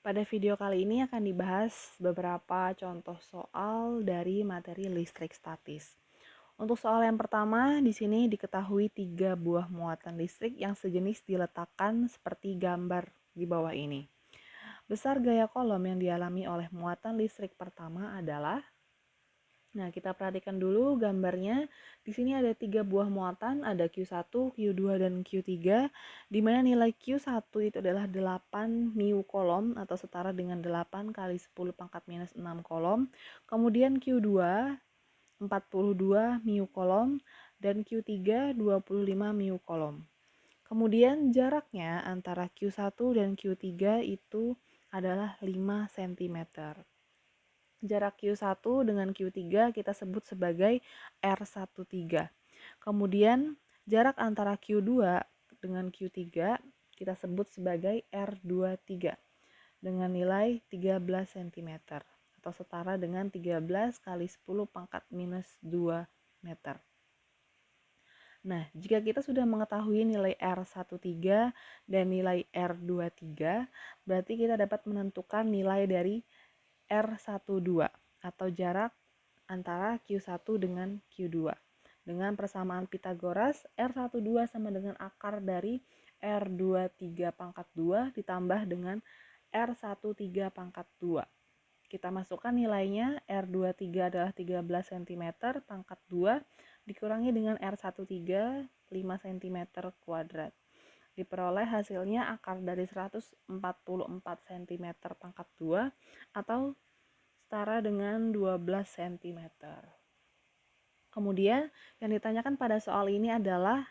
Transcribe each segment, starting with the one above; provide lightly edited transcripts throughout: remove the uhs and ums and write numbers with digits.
Pada video kali ini akan dibahas beberapa contoh soal dari materi listrik statis. Untuk soal yang pertama, di sini diketahui 3 buah muatan listrik yang sejenis diletakkan seperti gambar di bawah ini. Besar gaya kolom yang dialami oleh muatan listrik pertama adalah. Nah, kita perhatikan dulu gambarnya. Di sini ada 3 buah muatan, ada Q1, Q2, dan Q3, di mana nilai Q1 itu adalah 8 mu kolom atau setara dengan 8 kali 10 pangkat minus 6 kolom. Kemudian Q2 42 mu kolom dan Q3 25 mu kolom. Kemudian jaraknya antara Q1 dan Q3 itu adalah 5 cm. Jarak Q1 dengan Q3 kita sebut sebagai R13. Kemudian jarak antara Q2 dengan Q3 kita sebut sebagai R23 dengan nilai 13 cm atau setara dengan 13 kali 10 pangkat minus 2 meter. Nah, jika kita sudah mengetahui nilai R13 dan nilai R23, berarti kita dapat menentukan nilai dari R12 atau jarak antara Q1 dengan Q2. Dengan persamaan Pitagoras, R12 sama dengan akar dari R23 pangkat 2 ditambah dengan R13 pangkat 2. Kita masukkan nilainya, R23 adalah 13 cm pangkat 2 dikurangi dengan R13 5 cm kuadrat. Diperoleh hasilnya akar dari 144 cm pangkat 2 atau setara dengan 12 cm. Kemudian yang ditanyakan pada soal ini adalah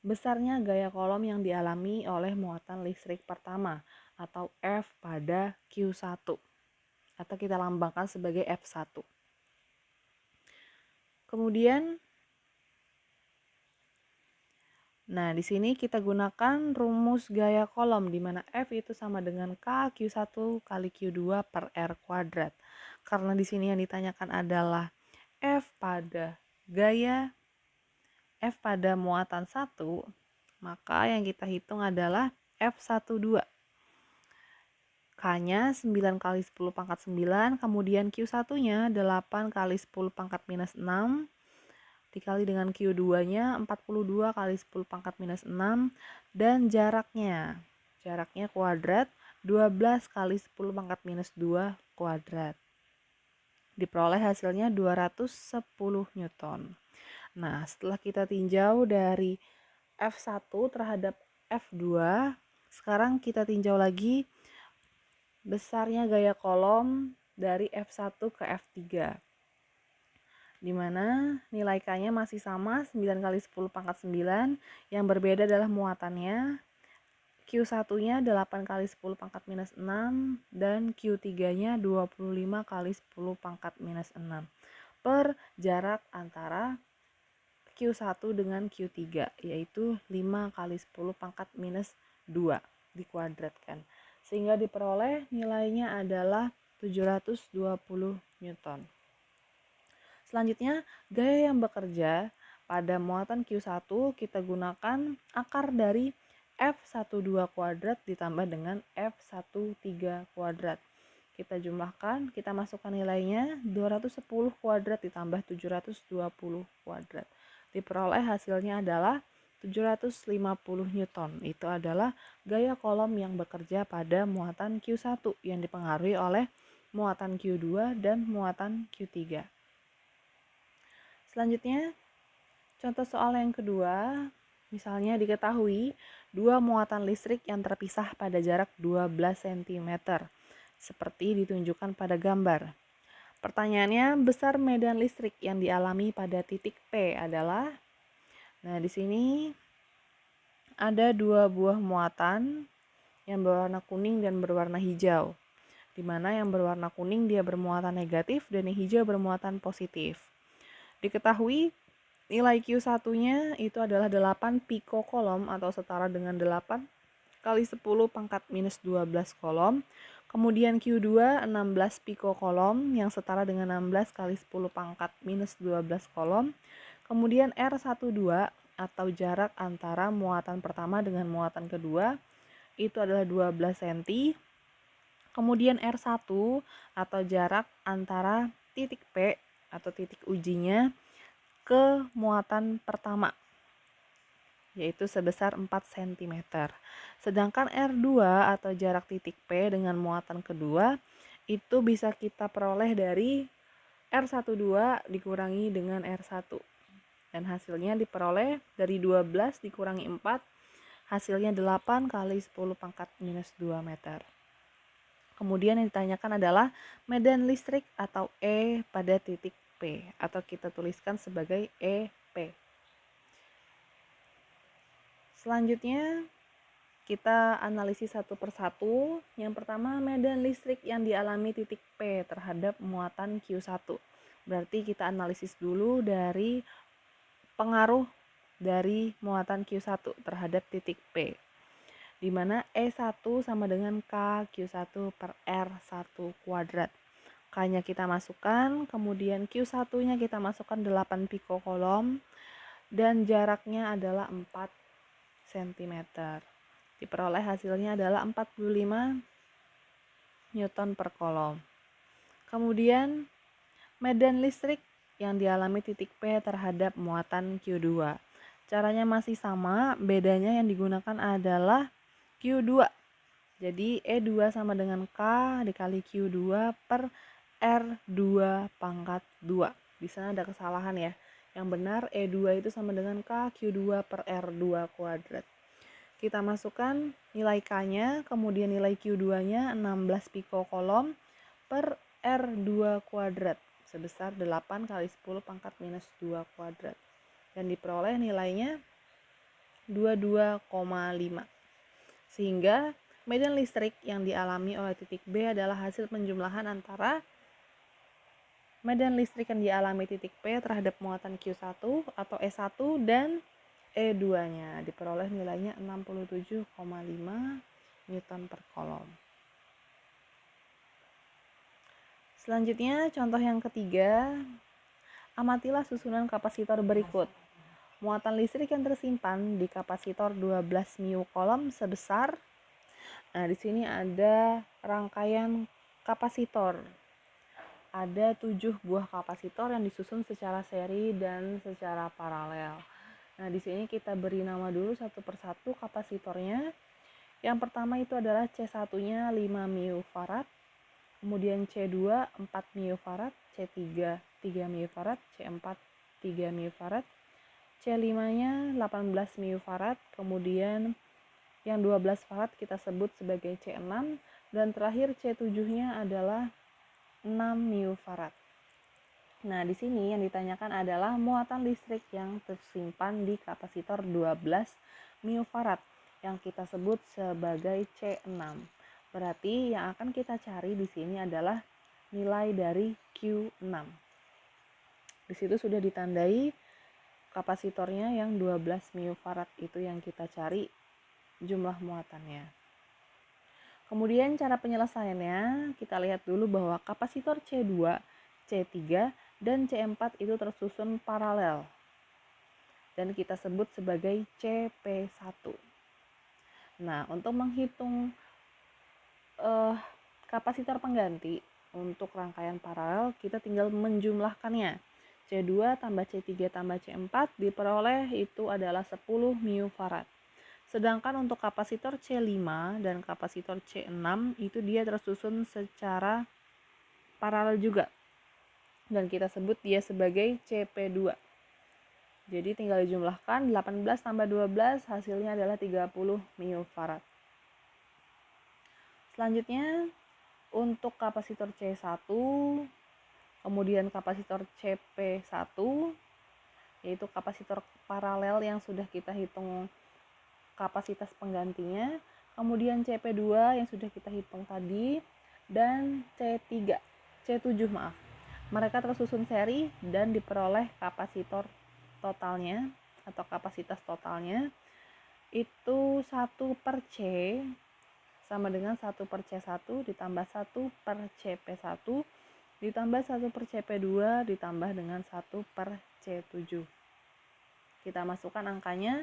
besarnya gaya kolom yang dialami oleh muatan listrik pertama atau F pada Q1 atau kita lambangkan sebagai F1. Kemudian di sini kita gunakan rumus gaya kolom di mana F itu sama dengan K Q1 kali Q2 per R kuadrat. Karena di sini yang ditanyakan adalah F pada muatan 1, maka yang kita hitung adalah F12. K-nya 9 kali 10 pangkat 9, kemudian Q1-nya 8 kali 10 pangkat minus 6, dikali dengan Q2-nya 42 kali 10 pangkat minus 6, dan jaraknya kuadrat 12 kali 10 pangkat minus 2 kuadrat. Diperoleh hasilnya 210 Newton. Nah, setelah kita tinjau dari F1 terhadap F2, sekarang kita tinjau lagi besarnya gaya kolom dari F1 ke F3. Di mana nilai K-nya masih sama, 9 kali 10 pangkat 9, yang berbeda adalah muatannya. Q1-nya 8 kali 10 pangkat minus 6 dan Q3-nya 25 kali 10 pangkat minus 6 per jarak antara Q1 dengan Q3, yaitu 5 kali 10 pangkat minus 2 dikuadratkan. Sehingga diperoleh nilainya adalah 720 Newton. Selanjutnya, gaya yang bekerja pada muatan Q1 kita gunakan akar dari F12 kuadrat ditambah dengan F13 kuadrat. Kita jumlahkan, kita masukkan nilainya 210 kuadrat ditambah 720 kuadrat. Diperoleh hasilnya adalah 750 Newton. Itu adalah gaya kolom yang bekerja pada muatan Q1 yang dipengaruhi oleh muatan Q2 dan muatan Q3. Selanjutnya, contoh soal yang kedua, misalnya diketahui dua muatan listrik yang terpisah pada jarak 12 cm, seperti ditunjukkan pada gambar. Pertanyaannya, besar medan listrik yang dialami pada titik P adalah, di sini ada dua buah muatan yang berwarna kuning dan berwarna hijau, di mana yang berwarna kuning dia bermuatan negatif dan yang hijau bermuatan positif. Diketahui nilai Q1-nya itu adalah 8 pikokolom atau setara dengan 8 kali 10 pangkat minus 12 kolom. Kemudian Q2 16 pikokolom yang setara dengan 16 kali 10 pangkat minus 12 kolom. Kemudian R12 atau jarak antara muatan pertama dengan muatan kedua itu adalah 12 cm. Kemudian R1 atau jarak antara titik P atau titik ujinya ke muatan pertama, yaitu sebesar 4 cm. Sedangkan R2 atau jarak titik P dengan muatan kedua itu bisa kita peroleh dari R12 dikurangi dengan R1. Dan hasilnya diperoleh dari 12 dikurangi 4, hasilnya 8 kali 10 pangkat minus 2 meter. Kemudian yang ditanyakan adalah medan listrik atau E pada titik P, atau kita tuliskan sebagai EP. Selanjutnya kita analisis satu persatu. Yang pertama, medan listrik yang dialami titik P terhadap muatan Q1. Berarti kita analisis dulu dari pengaruh dari muatan Q1 terhadap titik P, di mana E1 sama dengan K Q1 per R1 kuadrat. K-nya kita masukkan, kemudian Q1-nya kita masukkan 8 pikokolom, dan jaraknya adalah 4 cm. Diperoleh hasilnya adalah 45 Newton per kolom. Kemudian medan listrik yang dialami titik P terhadap muatan Q2. Caranya masih sama, bedanya yang digunakan adalah Q2. Jadi E2 sama dengan K dikali Q2 per R2 pangkat 2. Di sana ada kesalahan ya. Yang benar E2 itu sama dengan K Q2 per R2 kuadrat. Kita masukkan nilai K-nya, kemudian nilai Q2-nya 16 pikokolom per R2 kuadrat sebesar 8 kali 10 pangkat minus 2 kuadrat. Dan diperoleh nilainya 22,5. Sehingga medan listrik yang dialami oleh titik B adalah hasil penjumlahan antara medan listrik yang dialami titik P terhadap muatan Q1 atau E1 dan E2-nya. Diperoleh nilainya 67,5 Newton per kolom. Selanjutnya contoh yang ketiga, amatilah susunan kapasitor berikut. Muatan listrik yang tersimpan di kapasitor 12 μ kolom sebesar, nah di sini ada rangkaian kapasitor. Ada 7 buah kapasitor yang disusun secara seri dan secara paralel. Nah, di sini kita beri nama dulu satu persatu kapasitornya. Yang pertama itu adalah C1-nya 5 mF, kemudian C2 4 mF, C3 3 mF, C4 3 mF, C5-nya 18 mF, kemudian yang 12 farad kita sebut sebagai C6, dan terakhir C7-nya adalah 6 mF. Nah, di sini yang ditanyakan adalah muatan listrik yang tersimpan di kapasitor 12 mF yang kita sebut sebagai C6. Berarti yang akan kita cari di sini adalah nilai dari Q6. Di situ sudah ditandai kapasitornya yang 12 mF itu yang kita cari jumlah muatannya. Kemudian cara penyelesaiannya, kita lihat dulu bahwa kapasitor C2, C3, dan C4 itu tersusun paralel. Dan kita sebut sebagai CP1. Nah, untuk menghitung kapasitor pengganti untuk rangkaian paralel, kita tinggal menjumlahkannya. C2 tambah C3 tambah C4 diperoleh itu adalah 10 mF. Sedangkan untuk kapasitor C5 dan kapasitor C6 itu dia tersusun secara paralel juga. Dan kita sebut dia sebagai CP2. Jadi tinggal dijumlahkan 18 tambah 12 hasilnya adalah 30 mF. Selanjutnya untuk kapasitor C1 kemudian kapasitor CP1 yaitu kapasitor paralel yang sudah kita hitung kapasitas penggantinya, kemudian CP2 yang sudah kita hitung tadi, dan C7 maaf. Mereka tersusun seri dan diperoleh kapasitor totalnya atau kapasitas totalnya itu 1 per C sama dengan 1 per C1 ditambah 1 per CP1 ditambah 1 per CP2 ditambah dengan 1 per C7. Kita masukkan angkanya.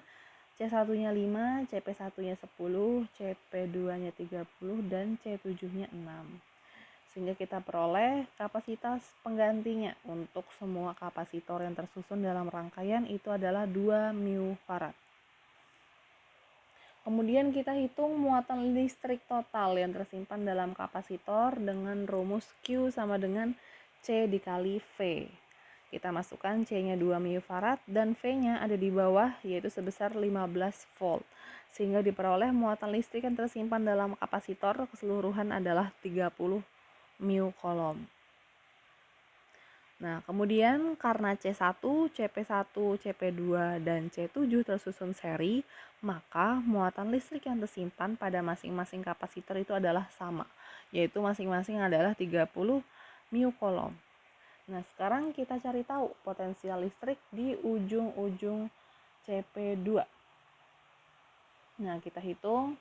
C1-nya 5, CP1-nya 10, CP2-nya 30, dan C7-nya 6. Sehingga kita peroleh kapasitas penggantinya untuk semua kapasitor yang tersusun dalam rangkaian itu adalah 2 μF. Kemudian kita hitung muatan listrik total yang tersimpan dalam kapasitor dengan rumus Q sama dengan C dikali V. Kita masukkan C-nya 2 μF dan V-nya ada di bawah yaitu sebesar 15 volt. Sehingga diperoleh muatan listrik yang tersimpan dalam kapasitor keseluruhan adalah 30 μ Coulomb. Nah, kemudian karena C1, CP1, CP2, dan C7 tersusun seri, maka muatan listrik yang tersimpan pada masing-masing kapasitor itu adalah sama, yaitu masing-masing adalah 30 μ Coulomb. Nah, sekarang kita cari tahu potensial listrik di ujung-ujung CP2. Nah, kita hitung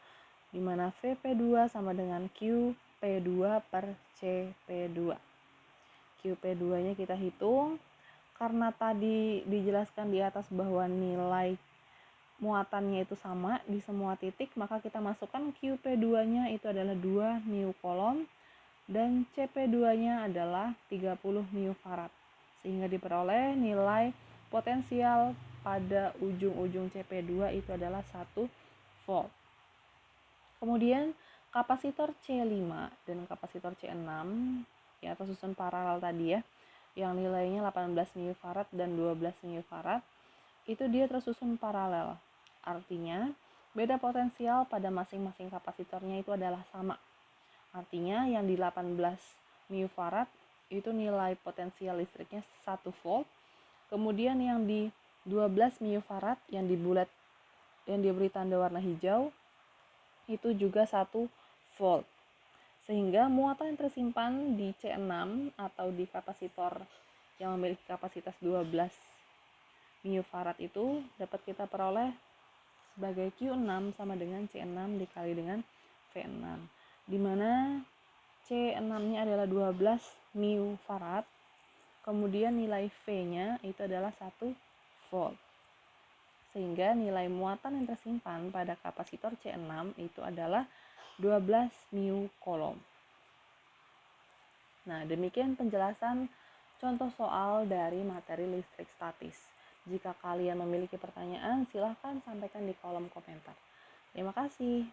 di mana VP2 sama dengan QP2 per CP2. QP2-nya kita hitung, karena tadi dijelaskan di atas bahwa nilai muatannya itu sama di semua titik, maka kita masukkan QP2-nya itu adalah 2 μ Coulomb dan CP2-nya adalah 30 μF. Sehingga diperoleh nilai potensial pada ujung-ujung CP2 itu adalah 1 volt. Kemudian kapasitor C5 dan kapasitor C6 ya tersusun paralel tadi ya, yang nilainya 18 μF dan 12 μF, itu dia tersusun paralel. Artinya beda potensial pada masing-masing kapasitornya itu adalah sama. Artinya yang di 18 μF itu nilai potensial listriknya 1 volt. Kemudian yang di 12 μF yang dibulat yang diberi tanda warna hijau itu juga 1 volt. Sehingga muatan yang tersimpan di C6 atau di kapasitor yang memiliki kapasitas 12 μF itu dapat kita peroleh sebagai Q6 sama dengan C6 dikali dengan V6, di mana C6-nya adalah 12 μF, kemudian nilai V-nya itu adalah 1 volt. Sehingga nilai muatan yang tersimpan pada kapasitor C6 itu adalah 12 μ Coulomb. Nah, demikian penjelasan contoh soal dari materi listrik statis. Jika kalian memiliki pertanyaan, silahkan sampaikan di kolom komentar. Terima kasih.